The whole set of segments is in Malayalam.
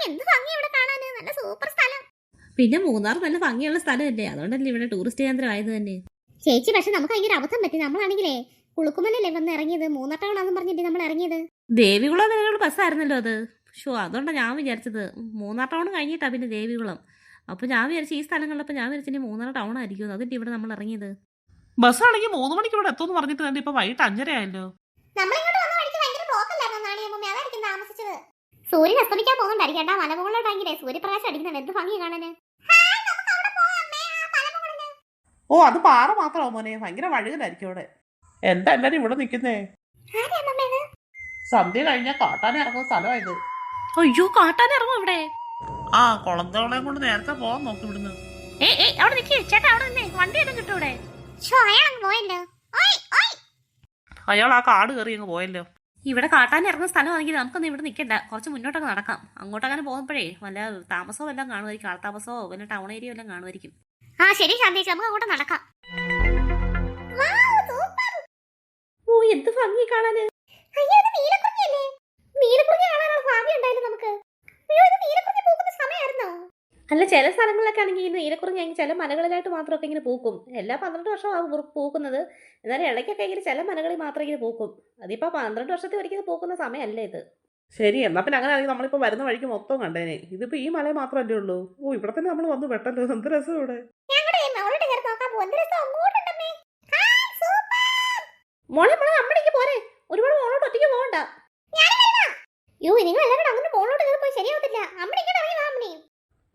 എന്ത് ഭംഗി ഇവിടെ കാണാന്, നല്ല സൂപ്പർ സ്ഥലം. പിന്നെ മൂന്നാർ നല്ല ഭംഗിയുള്ള സ്ഥലമല്ലേ, അതുകൊണ്ടല്ലേ ഇവിടെ ടൂറിസ്റ്റ് കേന്ദ്രം ആയത് തന്നെ. ചേച്ചി പക്ഷെ നമുക്ക് ഭയങ്കര അബദ്ധം പറ്റി. നമ്മളാണെങ്കിലേ കുളുക്കുമലല്ലേ വന്ന് ഇറങ്ങിയത്, മൂന്നാർ ടൗൺ ആണെന്ന് പറഞ്ഞിട്ട് നമ്മൾ ഇറങ്ങിയത്. ദേവികുളം നിങ്ങളുടെ ബസ്സായിരുന്നല്ലോ അത്. അതുകൊണ്ടാണ് ഞാൻ വിചാരിച്ചത് മൂന്നാർ ടൗൺ കഴിഞ്ഞിട്ടാ പിന്നെ ദേവികുളം. അപ്പോൾ ഞാൻ വിചാരിച്ചു ഈ സ്ഥലങ്ങളിലപ്പോൾ ഞാൻ വിചാരിച്ചു മൂന്നാർ ടൗൺ ആയിരിക്കും, അതിന്റെ ഇവിടെ നമ്മൾ ഇറങ്ങിയത്. ബസ്സാണെങ്കിൽ 3 മണിക്ക് ഇവിടെ എത്തുമെന്ന് പറഞ്ഞിട്ട് തന്നെ ഇപ്പൊ വൈകിട്ട് 5:30 ആയല്ലോ. സൂര്യൻ അസ്തമിക്കാൻ പോകുന്നുണ്ടായിരിക്കും. മലമുകളിലോട്ടാണെങ്കിലേ സൂര്യപ്രകാശം അടിക്കുന്നുണ്ട്, എന്ത് ഭംഗി കാണാന്. ഓ അത് പാറ മാത്രമാവും മോനെ, ഭയങ്കര വഴുകലായിരിക്കും അവിടെ. എന്താ എല്ലാരും ഇവിടെ നിക്കുന്നേ? സന്ധ്യ കഴിഞ്ഞാൽ കാട്ടാൻ ഇറങ്ങുന്ന സ്ഥലമായത്. അയ്യോ കാട്ടാൻ ഇറങ്ങും ഇവിടെ. ആ കുളന്തോളെയും കൊണ്ട് നേരത്തെ പോവാൻ നോക്കി ഇവിടുന്ന്. അവിടെ നിൽക്കേ ചേട്ടാ, അവിടെ നിന്നേ, വണ്ടി ഒന്നും കിട്ടും ഇവിടെ. അയാൾ ആ കാട് കയറി അങ്ങ് പോയല്ലോ. ഇവിടെ കാട്ടാൻ ഇറങ്ങുന്ന സ്ഥലമാണെങ്കിൽ നമുക്കൊന്നും ഇവിടെ നിൽക്കണ്ട, കുറച്ച് മുന്നോട്ടൊക്കെ നടക്കാം. അങ്ങോട്ടങ്ങനെ പോകുമ്പോഴേ വല്ല താമസവും എല്ലാം കാണുമായിരിക്കും, ആൾത്താമസമോ വല്ല ടൗൺ ഏരിയ എല്ലാം കാണുമായിരിക്കും. ആ ശരി ശാന്തേച്ചി, നമുക്ക് അങ്ങോട്ട് നടക്കാം. ഓ എന്ത് ഭംഗി കാണാന്. അല്ല ചില സ്ഥലങ്ങളിലൊക്കെ ആണെങ്കിൽ ഈ നീലക്കുറിഞ്ഞി ചില മലകളിലായിട്ട് മാത്രമൊക്കെ ഇങ്ങനെ പൂക്കും. എല്ലാ 12 വർഷവും പൂക്കുന്നത്, എന്നാലും ഇടയ്ക്കൊക്കെ ഇങ്ങനെ ചില മലകളിൽ മാത്രം ഇങ്ങനെ പൂക്കും. അതിപ്പോ 12 വർഷത്തിൽ ഒരിക്കലും പൂക്കുന്ന സമയമല്ല ഇത്. ശരി, എന്നാ പിന്നെ അങ്ങനെ ആണെങ്കിൽ നമ്മളിപ്പോ വരുന്ന വഴിക്ക് മൊത്തം കണ്ടേനെ. ഇതിപ്പോ ഈ മല മാത്രമല്ലേ ഉള്ളൂ. ഓ ഇവിടെ തന്നെ നമ്മൾ വന്ന് പെട്ടല്ലോ, എന്ത് രസം ഇവിടെ. മോളെ അമ്മടേക്ക് പോരെ, ഒരുപാട് മോളോട്ട് ഒറ്റയ്ക്ക് പോകണ്ട.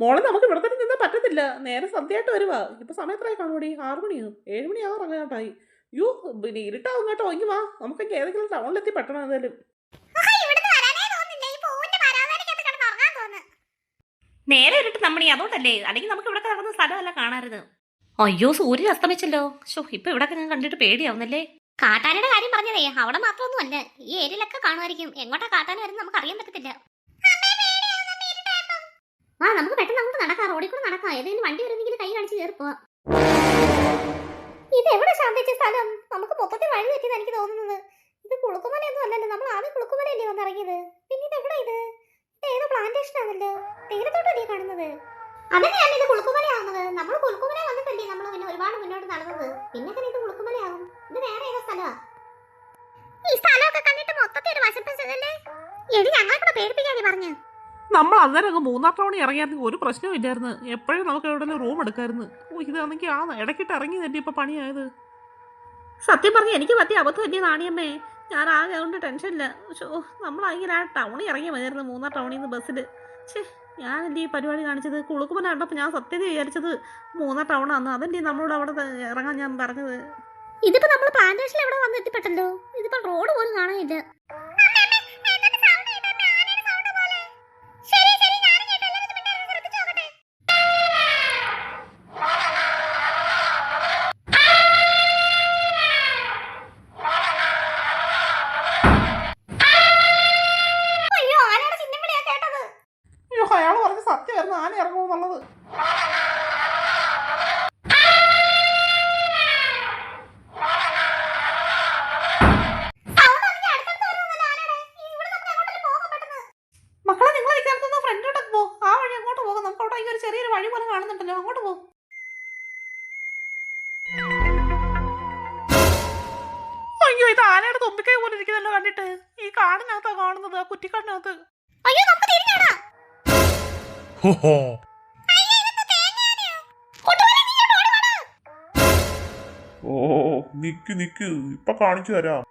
മോളെ നമുക്ക് ഇവിടെ തന്നെ നിന്നാ പറ്റത്തില്ല, നേരെ സന്ധ്യയായിട്ട് വരുവാ. ഇപ്പൊ സമയം എത്രയായി കാണുകൂടി? 6 മണിയോ 7 മണിയാവും അങ്ങോട്ടായി. യോ പിന്നെ ഇരുട്ടാവും കേട്ടോ. ഇങ്ങ് വാ, നമുക്ക് ഏതെങ്കിലും ടൗണിലെത്തി പെട്ടണം. എന്തായാലും നേരെ ഇരുട്ട് നമ്മണി, അതുകൊണ്ടല്ലേ, അല്ലെങ്കിൽ നമുക്ക് ഇവിടെ നടക്കുന്ന സ്ഥലമല്ല കാണരുത്. അയ്യോ സൂര്യൻ അസ്തമിച്ചല്ലോ. ഇപ്പൊ ഇവിടെ ഞാൻ കണ്ടിട്ട് പേടിയാവുന്നല്ലേ. കാട്ടാനയുടെ കാര്യം പറഞ്ഞതേ അവിടെ മാത്രമൊന്നും അല്ല, ഈ ഏരിയയിലൊക്കെ കാണുമായിരിക്കും. എങ്ങോട്ടാ കാട്ടാൻ വരുന്നത് നമുക്ക് അറിയാൻ പറ്റത്തില്ല. ആ നമുക്ക് പെട്ടെന്ന് അങ്ങോട്ട് നടക്കാം, റോഡിൽ കൂടെ നടക്കാം. ഏതെങ്കിലും വണ്ടി വരുന്നെങ്കിൽ കൈ കാണിച്ച് കയറി പോവാം. ഇത് എവിടെ ശാന്തിച്ച സ്ഥലം? നമുക്ക് മൊത്തത്തിൽ വഴി തെറ്റിയെന്ന് എനിക്ക് തോന്നുന്നത്. ഇത് കുളുക്കുമലയൊന്നും അല്ലല്ലോ, നമ്മൾ ആദ്യം കുളുക്കുമലയല്ലേ വന്നിറങ്ങിയത്. പിന്നെ ഇത് എവിടെ? ഇത് ഏതോ പ്ലാന്റേഷൻ ആണല്ലോ, തേയിലത്തോട്ടല്ലേ കാണുന്നത്. അതന്നെയാണ് ഇത് കുളുക്കുമലയാവുന്നത്. നമ്മൾ കുളുക്കുമല വന്നിട്ടല്ലേ നമ്മൾ പിന്നെ ഒരുപാട് മുന്നോട്ട് നടന്നത്. പിന്നെ ഇത് കുളുക്കുമലയാവും. ഇത് വേറെ ഏതോ സ്ഥലമാ. ഈ സ്ഥലമൊക്കെ കണ്ടിട്ട് മൊത്തത്തിൽ ഒരു വശപ്പിച്ചതല്ലേ. എടി ഞങ്ങളെ കൂടെ പേടിപ്പിക്കാതെ പറഞ്ഞു. നമ്മൾ അന്നേരം അങ്ങ് മൂന്നാർ ടൗണിൽ ഇറങ്ങിയായിരുന്നു ഒരു പ്രശ്നവും ഇല്ലായിരുന്നു. എപ്പോഴും നമുക്ക് എവിടെയെങ്കിലും റൂം എടുക്കായിരുന്നു. ഓ ഇതാണെങ്കിൽ ആ ഇടയ്ക്കിട്ട് ഇറങ്ങി തന്നെ ഇപ്പൊ പണിയായത്. സത്യം പറഞ്ഞ എനിക്ക് പറ്റിയ അബദ്ധം വലിയ നാണിയമ്മേ, ഞാൻ ആകെ അതുകൊണ്ട് ടെൻഷനില്ല. നമ്മളാണെങ്കിൽ ആ ടൗണിൽ ഇറങ്ങിയ മതിയായിരുന്നു, മൂന്നാർ ടൗണിൽ നിന്ന് ബസ്സിൽ. ഞാനെൻ്റെ ഈ പരിപാടി കാണിച്ചത്. കുളുക്കുമല കണ്ടപ്പോൾ ഞാൻ സത്യത വിചാരിച്ചത് മൂന്നാർ ടൗണാന്ന്. അതല്ലേ നമ്മളോട് അവിടെ ഇറങ്ങാൻ ഞാൻ പറഞ്ഞത്. ഇതിപ്പോ നമ്മൾ പ്ലാന്റേഷനിൽ എവിടെ വന്ന് എത്തിപ്പെട്ടല്ലോ. ഇതിപ്പോ റോഡ് പോലും കാണാനില്ല. അയാൾ പറഞ്ഞ സത്യമായിരുന്നു, ആന ഇറങ്ങുമെന്നുള്ളത്. മക്കളെ നിങ്ങൾ ഈ സ്ഥലത്തുനിന്ന് ഫ്രണ്ടിലോട്ടൊക്കെ പോകും, ആ വഴി അങ്ങോട്ട് പോകും. നമുക്ക് അവിടെ ഒരു ചെറിയൊരു വഴി പോലെ കാണുന്നുണ്ടല്ലോ, അങ്ങോട്ട് പോകും. അയ്യോ ഇത് ആനയുടെ തുമ്പിക്കൈ പോലെ ഇരിക്കുന്നല്ലോ കണ്ടിട്ട്. ഈ കാടിനകത്താ കാണുന്നത്, ആ കുറ്റിക്കാടിനകത്ത്. ഓ നിക്ക് നിക്ക്, ഇപ്പൊ കാണിച്ചു തരാം.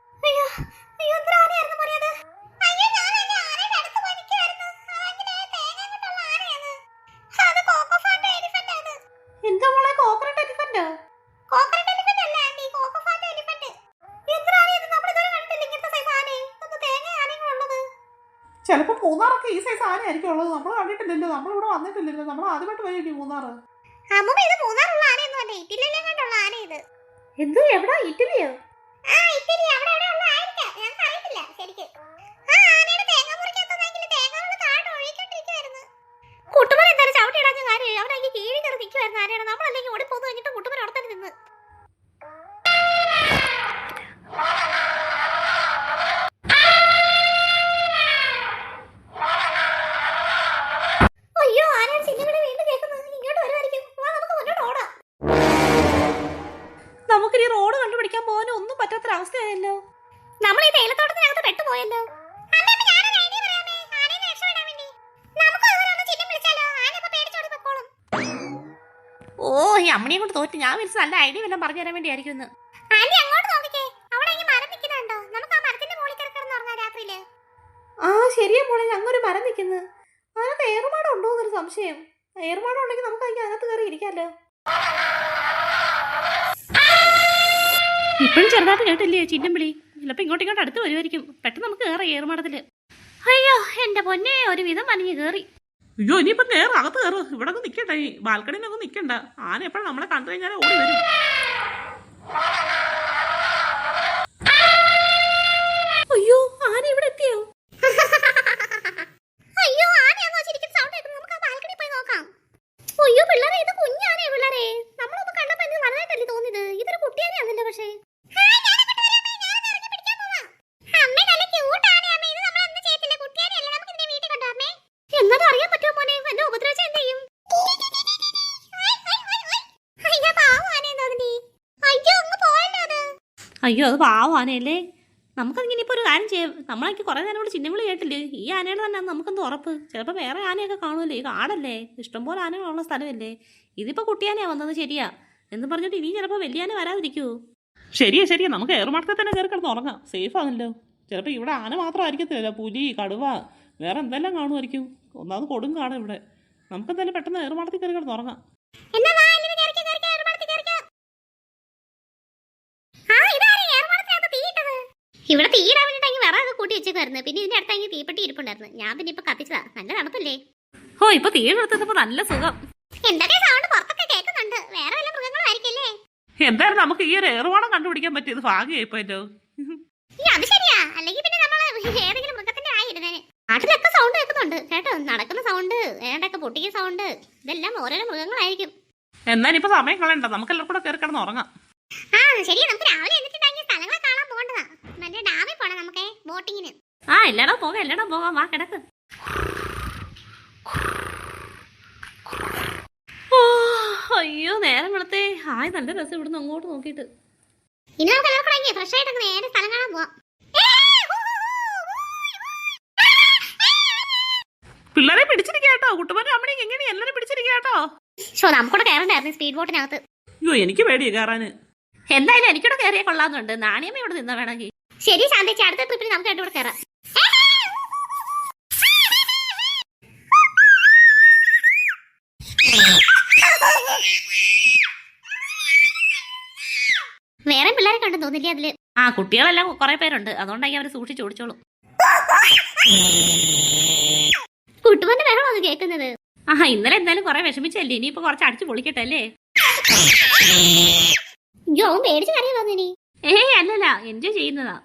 എന്താ മോളെ കോക്കനട്ട് എലിഫന്റോ? ചിലപ്പോ മൂന്നാറൊക്കെ ഈ സൈസ് ആനയായിരിക്കും ഉള്ളത്. നമ്മൾ കണ്ടിട്ടില്ലല്ലോ, നമ്മളിവിടെ വന്നിട്ടില്ലല്ലോ, നമ്മൾ ആദ്യമായിട്ട് പോയി മൂന്നാറ്. എന്ത് എവിടാ? ഇറ്റലിയോ? കുട്ടുമല എന്തായാലും ചവിട്ടിയിടാൻ കാര്യം. അവനാണെങ്കിൽ കീഴി കയറി നിൽക്കുമായിരുന്നു ആനയാണ്. നമ്മളല്ലെങ്കിൽ ഓടി പോന്നു കഴിഞ്ഞിട്ട് കുട്ടുമല അവിടെ തന്നെ നിന്ന്. ഈ അമ്മണിയെ കൊണ്ട് തോറ്റ്. ഞാൻ വിളിച്ച് നല്ല ഐഡിയ വല്ലതും പറഞ്ഞു തരാൻ വേണ്ടിയായിരിക്കും ഇന്ന്. ആന്റി അങ്ങോട്ട് നോക്കിക്കേ, അവിടെ ഈ മരം നിൽക്കുന്നുണ്ടോ? നമുക്ക് ആ മരത്തിന്റെ മുകളിൽ കയറി കിടന്ന് ഉറങ്ങാം രാത്രിയില്. ആ ശരിയാ മോളെ, ഞങ്ങൊരു മരം നിൽക്കുന്നു. അതിനകത്ത് ഏറുമാടം ഉണ്ടോ എന്നൊരു സംശയം. ഏറുമാടം ഉണ്ടെങ്കിൽ നമുക്ക് അതിനകത്ത് കയറി ഇരിക്കാമല്ലോ. ഇപ്പോഴും ചെറുതായിട്ട് കേട്ടില്ലേ ചിഹ്നം വിളി? ചിലപ്പോൾ ഇങ്ങോട്ട് അടുത്ത് വരുമായിരിക്കും. പെട്ടെന്ന് നമുക്ക് കയറാം ഏറുമാടത്തില്. അയ്യോ എന്റെ പൊന്നെ, ഒരു വിധം പനിഞ്ഞ് കയറി. അയ്യോ ഇനിയിപ്പം കയറും, അകത്ത് കയറും. ഇവിടെ ഒന്നും നിൽക്കണ്ട, ഈ ബാൽക്കണിയിലൊന്നും നിൽക്കണ്ട. ആന എപ്പോഴും നമ്മളെ കണ്ടു കഴിഞ്ഞാൽ ഓടി വരും. അയ്യോ ആന ഇവിടെ എത്തിയോ? അയ്യോ ആനയാണോ ശരിക്കും സൗണ്ട് കേൾക്കുന്നത്? നമുക്ക് ആ ബാൽക്കണി പോയി നോക്കാം. അയ്യോ പിള്ളേരെ, ഇത് കുഞ്ഞാനേ പിള്ളേരെ. നമ്മളൊന്നും കണ്ടപ്പോ എനിക്ക് വലുതായിട്ടല്ലേ തോന്നിയത്. ഇതൊരു കുട്ടിയാനയാണല്ലോ. പക്ഷേ എന്നാലും അറിയാൻ പറ്റുമോ മോനെ? എന്നെ ഉപദ്രവിച്ചാൽ എന്ത് ചെയ്യും? അയ്യോ അത് പാവം ആനയല്ലേ. നമുക്കതിങ്ങനെ ഇപ്പോൾ ഒരു കാര്യം ചെയ്യാം. നമ്മളെനിക്ക് കുറേ നേരം കൂടി ചിഹ്നവിളി കേട്ടില്ലേ? ഈ ആനയുടെ തന്നെ നമുക്കെന്ത് ഉറപ്പ്? ചിലപ്പോൾ വേറെ ആനയൊക്കെ കാണുമല്ലോ. ഈ കാടല്ലേ, ഇഷ്ടംപോലെ ആനകളുള്ള സ്ഥലമല്ലേ. ഇതിപ്പോൾ കുട്ടിയാനയാണ് വന്നത് ശരിയാ എന്ന് പറഞ്ഞിട്ട് ഇനി ചിലപ്പോൾ വലിയ ആന വരാതിരിക്കുമോ? ശരിയാ, നമുക്ക് ഏറുമാടത്തിൽ തന്നെ കയറി കിടന്ന് ഉറങ്ങാം. സേഫ് ആണല്ലോ. ചിലപ്പോൾ ഇവിടെ ആന മാത്രമായിരിക്കത്തില്ല, പുലി, കടുവ, വേറെ എന്തെല്ലാം കാണുമായിരിക്കും. ഒന്നാമത് കൊടും കാണും ഇവിടെ. നമുക്കെന്തായാലും പെട്ടെന്ന് ഏറുമാടത്തിൽ കയറി കിടന്ന് ഉറങ്ങാം. ഇവിടെ തീയിടാൻ വേണ്ടിട്ട് വിറകൊക്കെ കൂട്ടി വെച്ചേക്കായിരുന്നു. പിന്നെ ഇതിന്റെ അടുത്ത് തീപ്പെട്ടി ഇരിപ്പുണ്ടായിരുന്നു. ഞാൻ പിന്നെ ഇപ്പൊ കത്തിച്ചതാ. നല്ല തണുപ്പല്ലേ. ഓ ഇപ്പൊ തീയെടുത്തപ്പോ നല്ല സുഖം. എന്തൊക്കെ സൗണ്ട് പുറത്തൊക്കെ കേൾക്കുന്നുണ്ട്. വേറെ വല്ല മൃഗങ്ങളായിരിക്കല്ലേ? എന്തായാലും നമുക്ക് ഈ ഒരു ഏറുമാടം കണ്ടുപിടിക്കാൻ പറ്റിയത് ഭാഗ്യമായിപ്പോയല്ലോ. അത് ശരിയാ, അല്ലെങ്കിൽ പിന്നെ നമ്മള് ഏതെങ്കിലും മൃഗത്തിന്റെ ആയിരുന്നേ. നാട്ടിലൊക്കെ സൗണ്ട് കേൾക്കുന്നുണ്ട് കേട്ടോ. നടക്കുന്ന സൗണ്ട്, ഏണ്ടൊക്കെ പൊട്ടിക്കുന്ന സൗണ്ട്, ഇതെല്ലാം ഓരോരോ മൃഗങ്ങളായിരിക്കും. എന്നാലും ഇപ്പൊ സമയം കളയണ്ട, നമുക്കെല്ലാം കൂടെ കയറി കിടന്ന് ഉറങ്ങാം. ആ ശരി, നമുക്ക് രാവിലെ എന്നിട്ടുണ്ടെങ്കിൽ സ്ഥലങ്ങൾ കാണാൻ പോകേണ്ടതാ. മറ്റേ ഡാമിൽ പോണം നമുക്ക് ബോട്ടിങ്ങിന്. ആ എല്ലാടോ പോകാം. വാ കിടക്ക്. ഓ അയ്യോ നേരം വെളുത്തേ. ഹായ് നല്ല രസം ഇവിടുന്ന് അങ്ങോട്ട് നോക്കിയിട്ട്. ഇനി നമുക്ക് എല്ലാവർക്കും ഫ്രഷ് ആയിട്ട് നേരെ സ്ഥലം കാണാൻ പോവാം. പിള്ളേരെ പിടിച്ചിരിക്കാട്ടോ. കുട്ടുമോനും അമ്മണിയും എങ്ങനെ എല്ലാരും പിടിച്ചിരിക്കാട്ടോ. നമുക്കൂടെ കയറണ്ടായിരുന്നു സ്പീഡ് ബോട്ടിനകത്ത്. അയ്യോ എനിക്ക് പേടിയാ കയറാന്. എന്തായാലും എനിക്കൂടെ കയറിയാൽ കൊള്ളാന്നുണ്ട്. നാണിയമ്മ ഇവിടെ നിന്നാ വേണമെങ്കിൽ. ശരി ശാന്തിച്ച്, അടുത്ത ട്രിപ്പിൽ നമുക്ക് രണ്ടുകൂടെ കയറാം. വേറെ പിള്ളേരെ കണ്ടു തോന്നില്ലേ അതില്? ആ കുട്ടികളെല്ലാം കുറെ പേരുണ്ട്, അതുകൊണ്ടായി അവര് സൂക്ഷിച്ച് ഓടിച്ചോളും. കുട്ടുമോന്റെ ബഹളമാണ് കേൾക്കുന്നത്. ആഹാ ഇന്നലെ എന്തായാലും കുറെ വിഷമിച്ചല്ലേ, ഇനിയിപ്പോ കുറച്ച് അടിച്ചു പൊളിക്കട്ടെ അല്ലേ? അയ്യോ പേടിച്ച് കരയാ തോന്നി. ഏയ് അല്ലല്ല, എൻജോയ് ചെയ്യുന്നതാ.